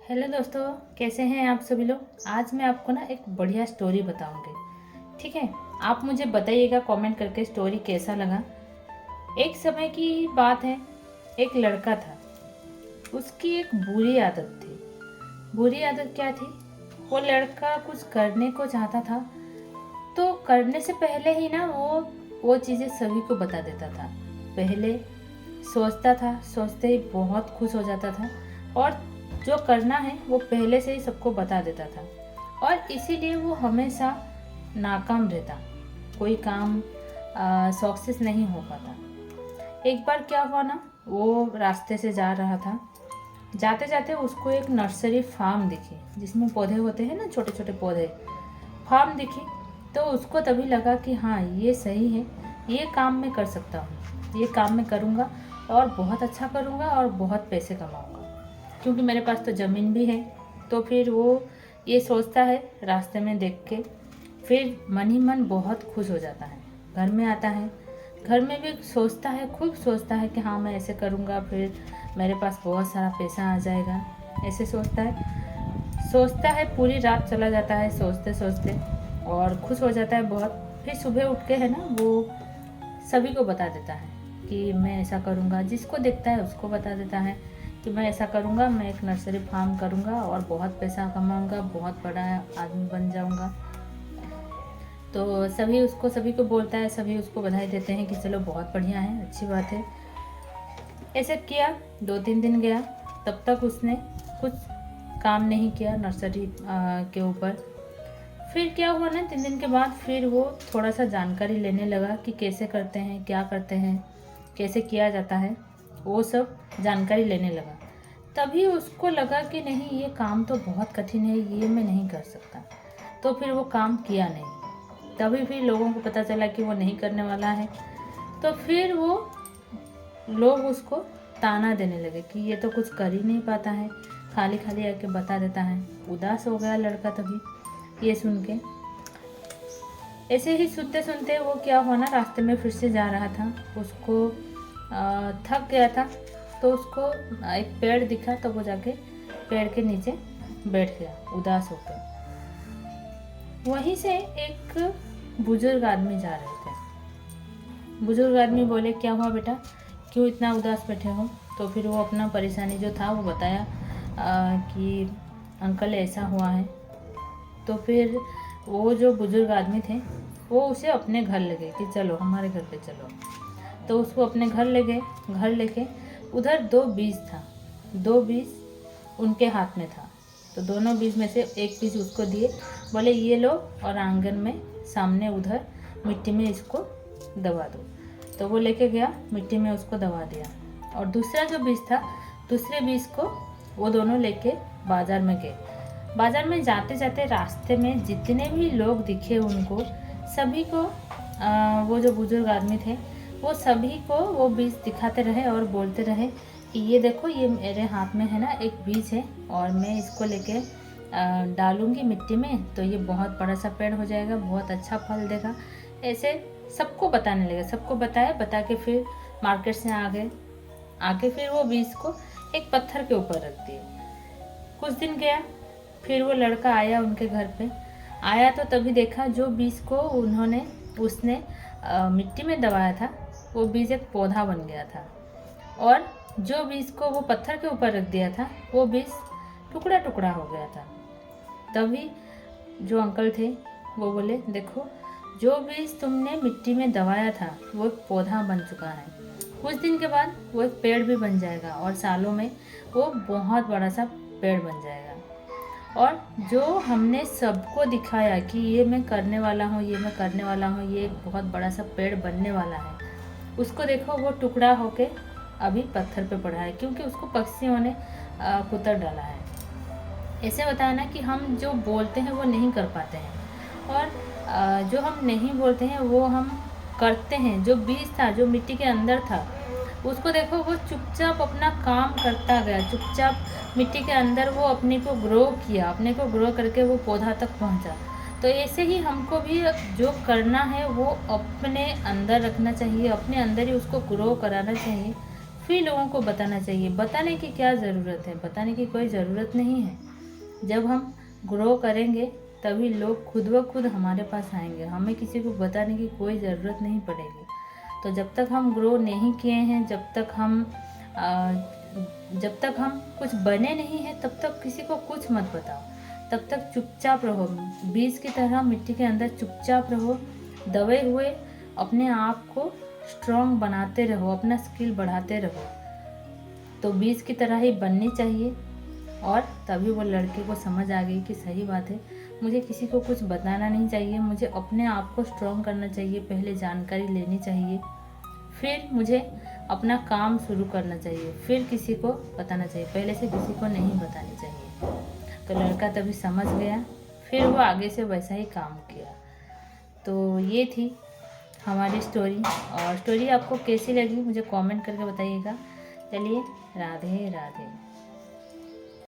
Hello दोस्तों, कैसे हैं आप सभी लोग। आज मैं आपको ना एक बढ़िया स्टोरी बताऊंगी। ठीक है, आप मुझे बताइएगा कमेंट करके स्टोरी कैसा लगा। एक समय की बात है, एक लड़का था। उसकी एक बुरी आदत थी। बुरी आदत क्या थी? वो लड़का कुछ करने को चाहता था तो करने से पहले ही ना वो चीज़ें सभी को बता देता था। पहले सोचता था, सोचते ही बहुत खुश हो जाता था और जो करना है वो पहले से ही सबको बता देता था और इसीलिए वो हमेशा नाकाम रहता। कोई काम सक्सेस नहीं हो पाता। एक बार क्या हुआ ना, वो रास्ते से जा रहा था। जाते जाते उसको एक नर्सरी फार्म दिखी जिसमें पौधे होते हैं ना, छोटे छोटे पौधे। फार्म दिखी तो उसको तभी लगा कि हाँ, ये सही है, ये काम मैं कर सकता हूँ, ये काम मैं करूँगा और बहुत अच्छा करूँगा और बहुत पैसे कमाऊँगा, क्योंकि मेरे पास तो ज़मीन भी है। तो फिर वो ये सोचता है रास्ते में देख के, फिर मन ही मन बहुत खुश हो जाता है। घर में आता है, घर में भी सोचता है, खूब सोचता है कि हाँ मैं ऐसे करूँगा, फिर मेरे पास बहुत सारा पैसा आ जाएगा। ऐसे सोचता है, पूरी रात चला जाता है सोचते सोचते और खुश हो जाता है बहुत। फिर सुबह उठ के है ना, वो सभी को बता देता है कि मैं ऐसा करूँगा। जिसको देखता है उसको बता देता है कि मैं ऐसा करूँगा, मैं एक नर्सरी फार्म करूँगा और बहुत पैसा कमाऊँगा, बहुत बड़ा आदमी बन जाऊँगा। तो सभी को बोलता है, सभी उसको बधाई देते हैं कि चलो बहुत बढ़िया है, अच्छी बात है। ऐसे किया, 2-3 दिन गया, तब तक उसने कुछ काम नहीं किया नर्सरी के ऊपर। फिर क्या हुआ ना, 3 दिन के बाद फिर वो थोड़ा सा जानकारी लेने लगा कि कैसे करते हैं, क्या करते हैं, कैसे किया जाता है, वो सब जानकारी लेने लगा। तभी उसको लगा कि नहीं, ये काम तो बहुत कठिन है, ये मैं नहीं कर सकता। तो फिर वो काम किया नहीं। तभी फिर लोगों को पता चला कि वो नहीं करने वाला है। तो फिर वो लोग उसको ताना देने लगे कि ये तो कुछ कर ही नहीं पाता है, खाली खाली आके बता देता है। उदास हो गया लड़का तभी ये सुन के। ऐसे ही सुनते सुनते वो क्या हुआ ना, रास्ते में फिर से जा रहा था। उसको थक गया था तो उसको एक पेड़ दिखा, तो वो जाके पेड़ के नीचे बैठ गया उदास होकर। वहीं से एक बुजुर्ग आदमी जा रहे थे। बुजुर्ग आदमी बोले, क्या हुआ बेटा, क्यों इतना उदास बैठे हो। तो फिर वो अपना परेशानी जो था वो बताया कि अंकल ऐसा हुआ है। तो फिर वो जो बुजुर्ग आदमी थे वो उसे अपने घर ले गए कि चलो हमारे घर पे चलो। तो उसको अपने घर ले गए। घर लेके उधर 2 बीज था, 2 बीज उनके हाथ में था। तो दोनों बीज में से एक बीज उसको दिए, बोले ये लो और आंगन में सामने उधर मिट्टी में इसको दबा दो। तो वो लेके गया, मिट्टी में उसको दबा दिया। और दूसरा जो बीज था, दूसरे बीज को वो दोनों लेके बाजार में गए। बाजार में जाते जाते रास्ते में जितने भी लोग दिखे उनको सभी को वो जो बुजुर्ग आदमी थे वो सभी को वो बीज दिखाते रहे और बोलते रहे कि ये देखो, ये मेरे हाथ में है ना एक बीज है और मैं इसको लेके डालूंगी मिट्टी में तो ये बहुत बड़ा सा पेड़ हो जाएगा, बहुत अच्छा फल देगा। ऐसे सबको बताने लगे। सबको बता के फिर मार्केट से आके फिर वो बीज को एक पत्थर के ऊपर रख दिए। कुछ दिन गया, फिर वो लड़का आया उनके घर पे। आया तो तभी देखा जो बीज को उसने मिट्टी में दबाया था वो बीज एक पौधा बन गया था, और जो बीज को वो पत्थर के ऊपर रख दिया था वो बीज टुकड़ा टुकड़ा हो गया था। तभी जो अंकल थे वो बोले, देखो जो बीज तुमने मिट्टी में दबाया था वो एक पौधा बन चुका है। कुछ दिन के बाद वो एक पेड़ भी बन जाएगा और सालों में वो बहुत बड़ा सा पेड़ बन जाएगा। और जो हमने सबको दिखाया कि ये मैं करने वाला हूँ, ये मैं करने वाला हूँ, ये एक बहुत बड़ा सा पेड़ बनने वाला है, उसको देखो वो टुकड़ा होके अभी पत्थर पे पड़ा है, क्योंकि उसको पक्षियों ने कुतर डाला है। ऐसे बताया ना कि हम जो बोलते हैं वो नहीं कर पाते हैं, और जो हम नहीं बोलते हैं वो हम करते हैं। जो बीज था, जो मिट्टी के अंदर था, उसको देखो वो चुपचाप अपना काम करता गया, चुपचाप मिट्टी के अंदर वो अपने को ग्रो किया, अपने को ग्रो करके वो पौधा तक पहुंचा। तो ऐसे ही हमको भी जो करना है वो अपने अंदर रखना चाहिए, अपने अंदर ही उसको ग्रो कराना चाहिए, फिर लोगों को बताना चाहिए। बताने की क्या ज़रूरत है, बताने की कोई ज़रूरत नहीं है। जब हम ग्रो करेंगे तभी लोग खुद ब खुद हमारे पास आएंगे, हमें किसी को बताने की कोई ज़रूरत नहीं पड़ेगी। तो जब तक हम ग्रो नहीं किए हैं, जब तक हम कुछ बने नहीं हैं, तब तक किसी को कुछ मत बताओ। तब तक चुपचाप रहो, बीज की तरह मिट्टी के अंदर चुपचाप रहो, दबे हुए अपने आप को स्ट्रॉन्ग बनाते रहो, अपना स्किल बढ़ाते रहो। तो बीज की तरह ही बननी चाहिए। और तभी वो लड़के को समझ आ गई कि सही बात है, मुझे किसी को कुछ बताना नहीं चाहिए, मुझे अपने आप को स्ट्रॉन्ग करना चाहिए, पहले जानकारी लेनी चाहिए, फिर मुझे अपना काम शुरू करना चाहिए, फिर किसी को बताना चाहिए, पहले से किसी को नहीं बतानी चाहिए। तो लड़का तभी समझ गया, फिर वो आगे से वैसा ही काम किया। तो ये थी हमारी स्टोरी। और स्टोरी आपको कैसी लगी मुझे कमेंट करके बताइएगा। चलिए, राधे राधे।